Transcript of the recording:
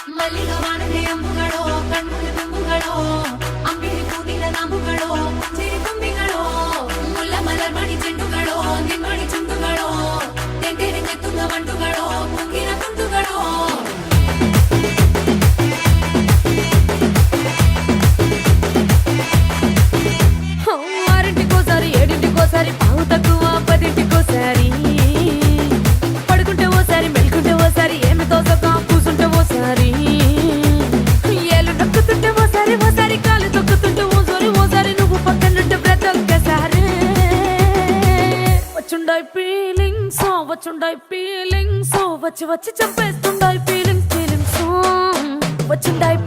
ಮಲ್ಲಿಗ ವಾಣದೆ ಅಂಬುಗಳೋ ಕಣ್ಮುಲ ತುಂಬುಗಳೋ ಅಂಬಿಳಿ ಕೂಡಿನ ನಾಮುಗಳೋ ಚಿರಿ ತುಂಬಿಗಳೋ ಮುಲ್ಲ ಮಲರ್ಮಣಿ ಚೆಂಡುಗಳೋ ನಿಮ್ಮಣಿ ಚುಂಡುಗಳೋ ತೆಂಟೆರೆ ನೆತ್ತುಂಗ ಮಂಡುಗಳೋ ಮುಂಗಿನ ತುಂಡುಗಳೋ ఆరింటికోసారి ఏడింటికోసారి పావు తక్కువ పదింటికోసారి పడుకుంటే ఓసారి మెలుకుంటే ఓసారి ఏమి తోసక కూసుంటే ఓసారి ఏళ్ళు నొక్కుతుంటే ఓసారి ఓసారి కాలు తొక్కుతుంటే ఓసారి నువ్వు పక్కనుంటే బ్రతొక్కసారి వచ్చుండాయి ఫీలింగ్స్ వచ్చి వచ్చి చంపేస్తుండాయి ఫీలింగ్స్ వచ్చిండాయి